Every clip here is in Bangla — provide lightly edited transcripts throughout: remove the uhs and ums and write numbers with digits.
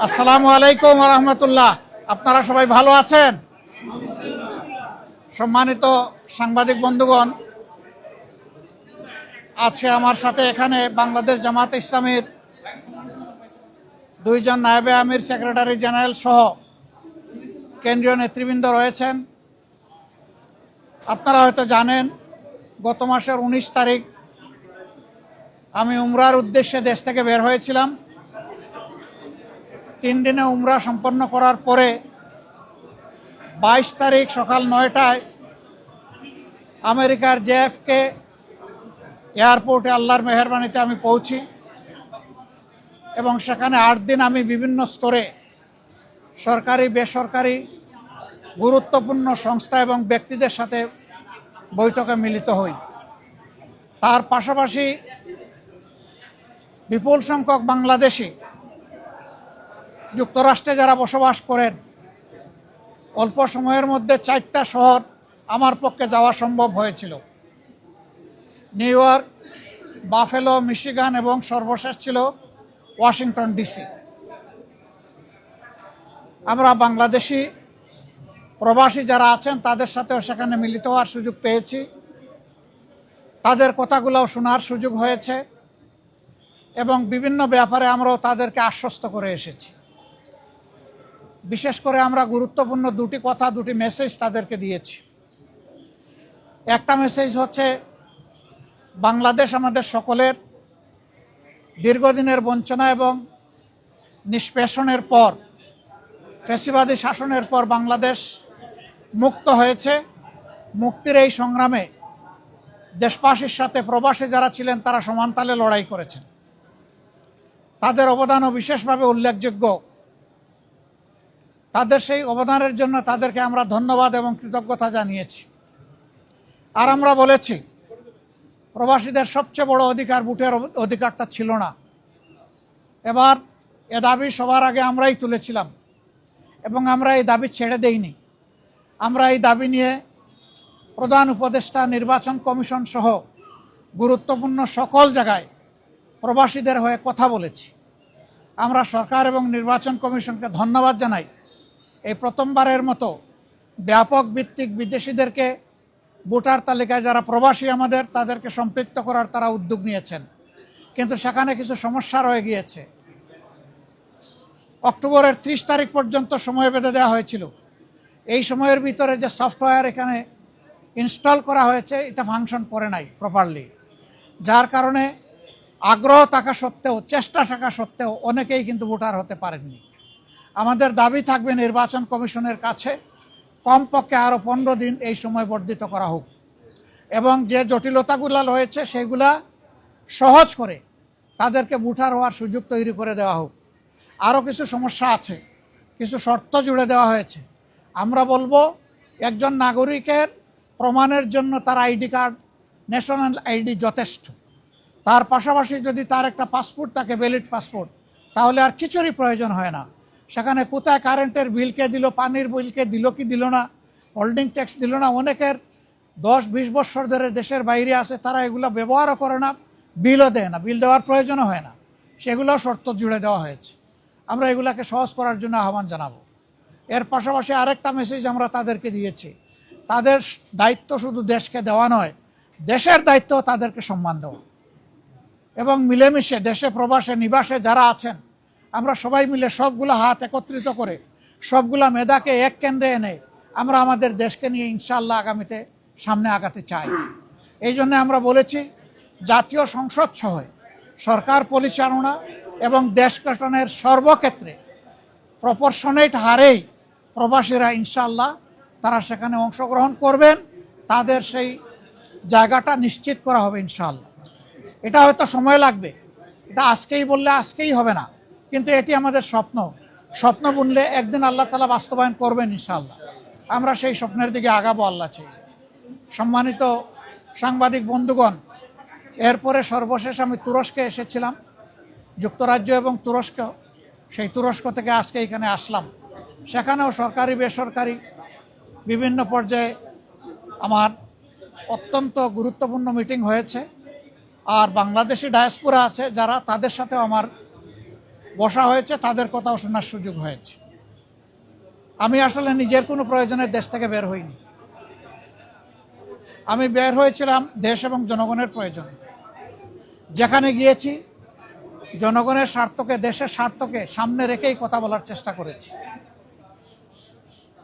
আসসালামু আলাইকুম ওয়া রাহমাতুল্লাহ। আপনারা সবাই ভালো আছেন? সম্মানিত সাংবাদিক বন্ধুগণ, আজকে আমার সাথে এখানে বাংলাদেশ জামায়াতে ইসলামীর দুইজন নায়েবে আমির, সেক্রেটারি জেনারেল সহ কেন্দ্রীয় নেতৃবৃন্দ রয়েছেন। আপনারা হয়তো জানেন, গত মাসের 19 তারিখ আমি উমরার উদ্দেশ্যে দেশ থেকে বের হয়েছিলাম। 3 দিনে উমরা সম্পন্ন করার পরে 22 তারিখ সকাল 9টায় আমেরিকার JFK এয়ারপোর্টে আল্লাহর মেহেরবানিতে আমি পৌঁছি এবং সেখানে 8 দিন আমি বিভিন্ন স্তরে সরকারি, বেসরকারি, গুরুত্বপূর্ণ সংস্থা এবং ব্যক্তিদের সাথে বৈঠকে মিলিত হই। তার পাশাপাশি বিপুল সংখ্যক বাংলাদেশি যুক্তরাষ্ট্রে যারা বসবাস করেন, অল্প সময়ের মধ্যে 4টা শহর আমার পক্ষে যাওয়া সম্ভব হয়েছিল: নিউ ইয়র্ক, বাফেলো, মিশিগান এবং সর্বশেষ ছিল ওয়াশিংটন DC। আমরা বাংলাদেশি প্রবাসী যারা আছেন তাদের সাথেও সেখানে মিলিত হওয়ার সুযোগ পেয়েছি, তাদের কথাগুলোও শোনার সুযোগ হয়েছে এবং বিভিন্ন ব্যাপারে আমরাও তাদেরকে আশ্বস্ত করে এসেছি। বিশেষ করে আমরা গুরুত্বপূর্ণ 2টি কথা, 2টি মেসেজ তাদেরকে দিয়েছি। একটা মেসেজ হচ্ছে, বাংলাদেশ আমাদের সকলের দীর্ঘদিনের বঞ্চনা এবং নিষ্পেষণের পর, ফ্যাসিবাদী শাসনের পর বাংলাদেশ মুক্ত হয়েছে। মুক্তির এই সংগ্রামে দেশবাসীর সাথে প্রবাসী যারা ছিলেন তারা সমানতালে লড়াই করেছেন। তাদের অবদানও বিশেষভাবে উল্লেখযোগ্য। তাদের সেই অবদানের জন্য তাদেরকে আমরা ধন্যবাদ এবং কৃতজ্ঞতা জানিয়েছি। আর আমরা বলেছি, প্রবাসীদের সবচেয়ে বড় অধিকার ভোটের অধিকারটা ছিল না। এবার এ দাবি সবার আগে আমরাই তুলেছিলাম এবং আমরা এই দাবি ছেড়ে দেইনি। আমরা এই দাবি নিয়ে প্রধান উপদেষ্টা, নির্বাচন কমিশন সহ গুরুত্বপূর্ণ সকল জায়গায় প্রবাসীদের হয়ে কথা বলেছি। আমরা সরকার এবং নির্বাচন কমিশনকে ধন্যবাদ জানাই। এই প্রথমবারের মতো ব্যাপক ভিত্তিক বিদেশিদেরকে ভোটার তালিকায় যারা প্রবাসী আমাদের, তাদেরকে সম্পৃক্ত করার তারা উদ্যোগ নিয়েছেন। কিন্তু সেখানে কিছু সমস্যা রয়ে গিয়েছে। অক্টোবরের 30 তারিখ পর্যন্ত সময় বেঁধে দেওয়া হয়েছিল। এই সময়ের ভিতরে যে সফটওয়্যার এখানে ইনস্টল করা হয়েছে, এটা ফাংশন করে নাই প্রপারলি, যার কারণে আগ্রহ থাকা সত্ত্বেও, চেষ্টা থাকা সত্ত্বেও অনেকেই কিন্তু ভোটার হতে পারেননি। আমাদের দাবি থাকবে নির্বাচন কমিশনের কাছে কমপক্ষে আরও 15 দিন এই সময় বর্ধিত করা হোক এবং যে জটিলতাগুলো রয়েছে সেগুলা সহজ করে তাদেরকে ভোটার হওয়ার সুযোগ তৈরি করে দেওয়া হোক। আরও কিছু সমস্যা আছে, কিছু শর্ত জুড়ে দেওয়া হয়েছে। আমরা বলবো, একজন নাগরিকের প্রমাণের জন্য তার আইডি কার্ড, ন্যাশনাল আইডি যথেষ্ট। তার পাশাপাশি যদি তার একটা পাসপোর্ট থাকে, ভ্যালিড পাসপোর্ট, তাহলে আর কিছুরই প্রয়োজন হয় না। সেখানে কোথায় কারেন্টের বিল কে দিল, পানির বিল কে দিল কি দিল না, হোল্ডিং ট্যাক্স দিল না, অনেকের 10-20 বছর ধরে দেশের বাইরে আছে, তারা এগুলো ব্যবহারও করে না, বিলও দেয় না, বিল দেওয়ার প্রয়োজনও হয় না। সেগুলোও শর্ত জুড়ে দেওয়া হয়েছে। আমরা এগুলাকে সহজ করার জন্য আহ্বান জানাবো। এর পাশাপাশি আরেকটা মেসেজ আমরা তাদেরকে দিয়েছি, তাদের দায়িত্ব শুধু দেশকে দেওয়া নয়, দেশের দায়িত্ব তাদেরকে সম্মান দেওয়া এবং মিলেমিশে দেশে, প্রবাসে, নিবাসে যারা আছেন, আমরা সবাই মিলে সবগুলো হাত একত্রিত করে সবগুলা মেধাকে এক কেন্দ্রে এনে আমরা আমাদের দেশকে নিয়ে ইনশাআল্লাহ আগামীতে সামনে আগাতে চাই। এই জন্য আমরা বলেছি, জাতীয় সংসদ সহ সরকার পরিচালনা এবং দেশ গঠনের সর্বক্ষেত্রে প্রপোর্শনেট হারেই প্রবাসীরা ইনশাআল্লাহ তারা সেখানে অংশগ্রহণ করবেন। তাদের সেই জায়গাটা নিশ্চিত করা হবে ইনশাআল্লাহ। এটা হয়তো সময় লাগবে, এটা আজকেই বললে আজকেই হবে না, কিন্তু এটি আমাদের স্বপ্ন। স্বপ্ন বুনলে একদিন আল্লাহ তাআলা বাস্তবায়ন করবেন ইনশাআল্লাহ। আমরা সেই স্বপ্নের দিকে আগাবো আল্লাহ চাই। সম্মানিত সাংবাদিক বন্ধুগণ, এরপরে সর্বশেষ আমি তুরস্কে এসেছিলাম, যুক্তরাজ্য এবং তুরস্ক। সেই তুরস্ক থেকে আজকে এখানে আসলাম। সেখানেও সরকারি, বেসরকারি বিভিন্ন পর্যায়ে আমার অত্যন্ত গুরুত্বপূর্ণ মিটিং হয়েছে। আর বাংলাদেশি ডায়াসপোরা আছে যারা, তাদের সাথেও আমার বসা হয়েছে, তাদের কথাও শোনার সুযোগ হয়েছে। আমি আসলে নিজের কোনো প্রয়োজনে দেশ থেকে বের হইনি। আমি বের হয়েছিলাম দেশ এবং জনগণের প্রয়োজনে। যেখানে গিয়েছি জনগণের স্বার্থকে, দেশের স্বার্থকে সামনে রেখেই কথা বলার চেষ্টা করেছি,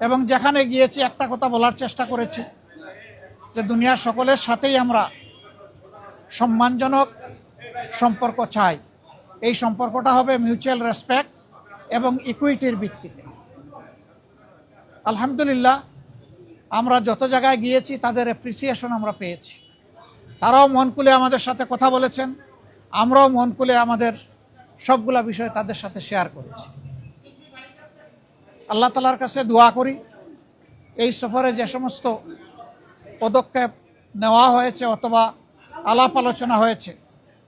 এবং যেখানে গিয়েছি একটা কথা বলার চেষ্টা করেছি যে দুনিয়ার সকলের সাথেই আমরা সম্মানজনক সম্পর্ক চাই। এই সম্পর্কটা হবে মিউচুয়াল রেসপেক্ট এবং ইকুইটির ভিত্তিতে। আলহামদুলিল্লাহ, আমরা যত জায়গায় গিয়েছি তাদের অ্যাপ্রিসিয়েশন আমরা পেয়েছি। তারাও মন খুলে আমাদের সাথে কথা বলেছেন, আমরাও মন খুলে আমাদের সবগুলা বিষয় তাদের সাথে শেয়ার করেছি। আল্লাহ তাআলার কাছে দোয়া করি এই সফরে যে সমস্ত পদক্ষেপ নেওয়া হয়েছে অথবা আলাপ আলোচনা হয়েছে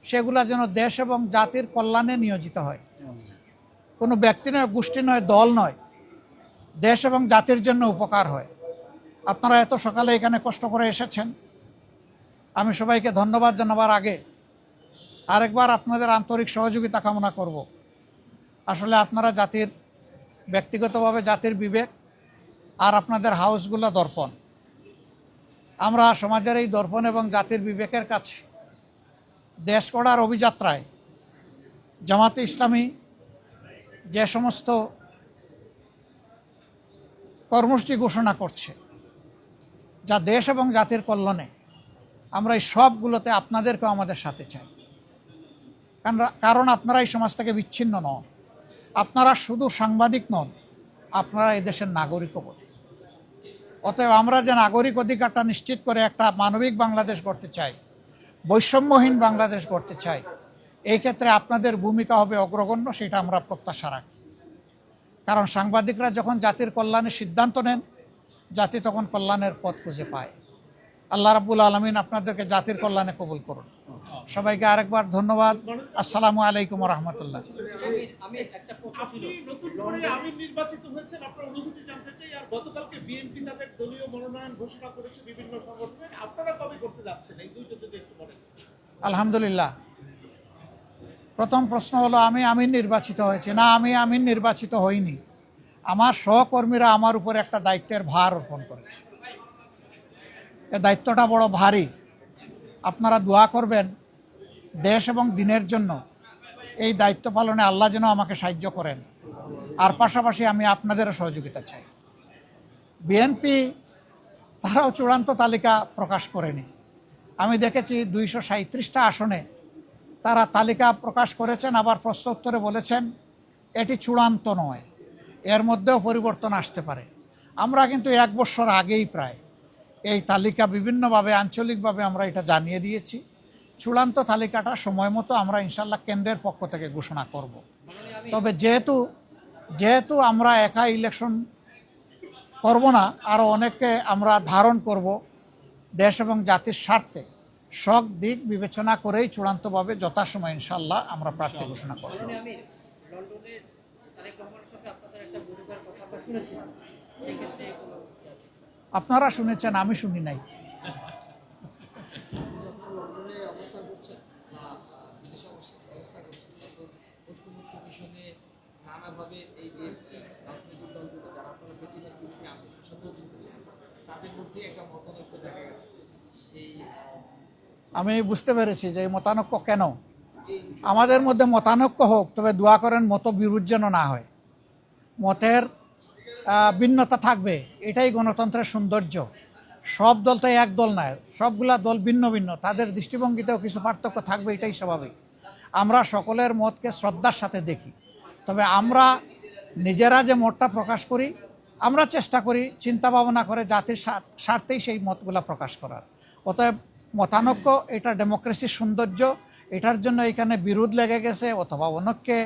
সেগুলা যেন দেশ এবং জাতির কল্যাণে নিয়োজিত হয়। কোনো ব্যক্তি নয়, গোষ্ঠী নয়, দল নয়, দেশ এবং জাতির জন্য উপকার হয়। আপনারা এত সকালে এখানে কষ্ট করে এসেছেন, আমি সবাইকে ধন্যবাদ জানাবার আগে আরেকবার আপনাদের আন্তরিক সহযোগিতা কামনা করব। আসলে আপনারা জাতির, ব্যক্তিগতভাবে জাতির বিবেক, আর আপনাদের হাউসগুলো দর্পণ। আমরা সমাজের এই দর্পণ এবং জাতির বিবেকের কাছে দেশ গড়ার অভিযাত্রায় জামাতে ইসলামী যে সমস্ত কর্মসূচি ঘোষণা করছে যা দেশ এবং জাতির কল্যাণে, আমরা এই সবগুলোতে আপনাদেরকেও আমাদের সাথে চাই। কারণ আপনারা এই সমাজ থেকে বিচ্ছিন্ন নন, আপনারা শুধু সাংবাদিক নন, আপনারা এই দেশের নাগরিকও বটে। অতএব আমরা যে নাগরিক অধিকারটা নিশ্চিত করে একটা মানবিক বাংলাদেশ গড়তে চাই, বৈষম্যহীন বাংলাদেশ গড়তে চাই, এই ক্ষেত্রে আপনাদের ভূমিকা হবে অগ্রগণ্য, সেটা আমরা প্রত্যাশা রাখি। কারণ সাংবাদিকরা যখন জাতির কল্যাণের সিদ্ধান্ত নেন, জাতি তখন কল্যাণের পথ খুঁজে পায়। আল্লাহ রাব্বুল আলামিন আপনাদেরকে জাতির কল্যাণে কবুল করুন। সবাইকে আরেকবার ধন্যবাদ। আসসালামু আলাইকুম ওয়া রাহমাতুল্লাহ। আপনি নতুন করে আমির নির্বাচিত হয়েছেন, আপনার অনুভূতি জানতে চাই। আর গতকালকে বিএনপি তাদের দলীয় মনোনয়ন ঘোষণা করেছে বিভিন্ন সংগঠনে, আপনারা কবে করতে যাচ্ছেন এই দুইটা যদি একটু বলেন। আলহামদুলিল্লাহ, প্রথম প্রশ্ন হলো আমি আমির নির্বাচিত হয়েছি না, আমি আমির নির্বাচিত হইনি। আমার সহকর্মীরা আমার উপর একটা দায়িত্বের ভার অর্পণ করেছে। এই দায়িত্বটা বড় ভারী। আপনারা দোয়া করবেন দেশ এবং দিনের জন্য এই দায়িত্ব পালনে আল্লাহ যেন আমাকে সাহায্য করেন। আর পাশাপাশি আমি আপনাদেরও সহযোগিতা চাই। বিএনপি তারাও চূড়ান্ত তালিকা প্রকাশ করেনি। আমি দেখেছি 237টা আসনে তারা তালিকা প্রকাশ করেছেন, আবার প্রশ্ন উত্তরে বলেছেন এটি চূড়ান্ত নয়, এর মধ্যেও পরিবর্তন আসতে পারে। আমরা কিন্তু 1 বছর আগেই প্রায় এই তালিকা বিভিন্নভাবে আঞ্চলিকভাবে আমরা এটা জানিয়ে দিয়েছি। চূড়ান্ত তালিকাটা সময় মতো আমরা ইনশাল্লাহ কেন্দ্রের পক্ষ থেকে ঘোষণা করব। তবে যেহেতু আমরা একা ইলেকশন করব না, আরও অনেককে আমরা ধারণ করব, দেশ এবং জাতির স্বার্থে সব দিক বিবেচনা করেই চূড়ান্তভাবে যথাসময় ইনশাল্লাহ আমরা প্রার্থী ঘোষণা করব। আপনারা শুনেছেন, আমি শুনি নাই। আমি বুঝতে পেরেছি যে এই মতানৈক্য কেন। আমাদের মধ্যে মতানৈক্য হোক, তবে দোয়া করেন মত বিরোধ যেন না হয়। মতের ভিন্নতা থাকবে, এটাই গণতন্ত্রের সৌন্দর্য। সব দল তো এক দল নয়, সবগুলা দল ভিন্ন ভিন্ন, তাদের দৃষ্টিভঙ্গিতেও কিছু পার্থক্য থাকবে, এটাই স্বাভাবিক। আমরা সকলের মতকে শ্রদ্ধার সাথে দেখি। তবে আমরা নিজেরা যে মতটা প্রকাশ করি, আমরা চেষ্টা করি চিন্তা ভাবনা করে জাতির স্বার্থেই সেই মতগুলা প্রকাশ করার। অতএব মতানৈক্য এটা ডেমোক্রেসির সৌন্দর্য। এটার জন্য এখানে বিরোধ লেগে গেছে অথবা অনেককে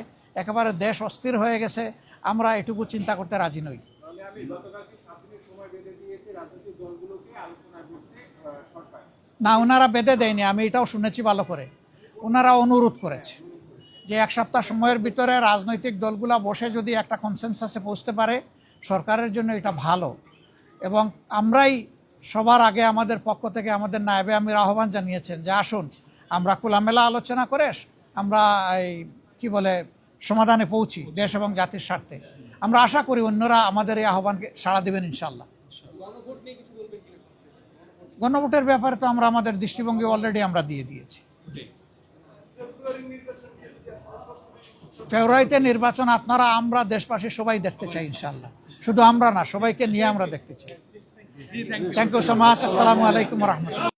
একেবারে দেশ অস্থির হয়ে গেছে, আমরা এটুকু চিন্তা করতে রাজি নই। না, ওনারা বেঁধে দেয়নি, আমি এটাও শুনেছি ভালো করে। ওনারা অনুরোধ করেছে যে 1 সপ্তাহ সময়ের ভিতরে রাজনৈতিক দলগুলা বসে যদি একটা কনসেনসাসে পৌঁছতে পারে সরকারের জন্য এটা ভালো। এবং আমরাই সবার আগে আমাদের পক্ষ থেকে আমাদের নায়েবে আমির আহ্বান জানিয়েছেন যে আসুন আমরা খোলামেলা আলোচনা করে আমরা এই সমাধানে পৌঁছি দেশ এবং জাতির স্বার্থে। আমরা আশা করি অন্যরা আমাদের এই আহ্বানকে সাড়া দেবেন ইনশাআল্লাহ। গণভোটের ব্যাপারে তো আমরা আমাদের দৃষ্টিভঙ্গি অলরেডি আমরা দিয়ে দিয়েছি। ফেব্রুয়ারিতে নির্বাচন আপনারা আমরা দেশবাসী সবাই দেখতে চাই ইনশাআল্লাহ, শুধু আমরা না, সবাইকে নিয়ে আমরা দেখতে চাই। Thank you so much. আসসালামু আলাইকুম রহমতুল্লাহ।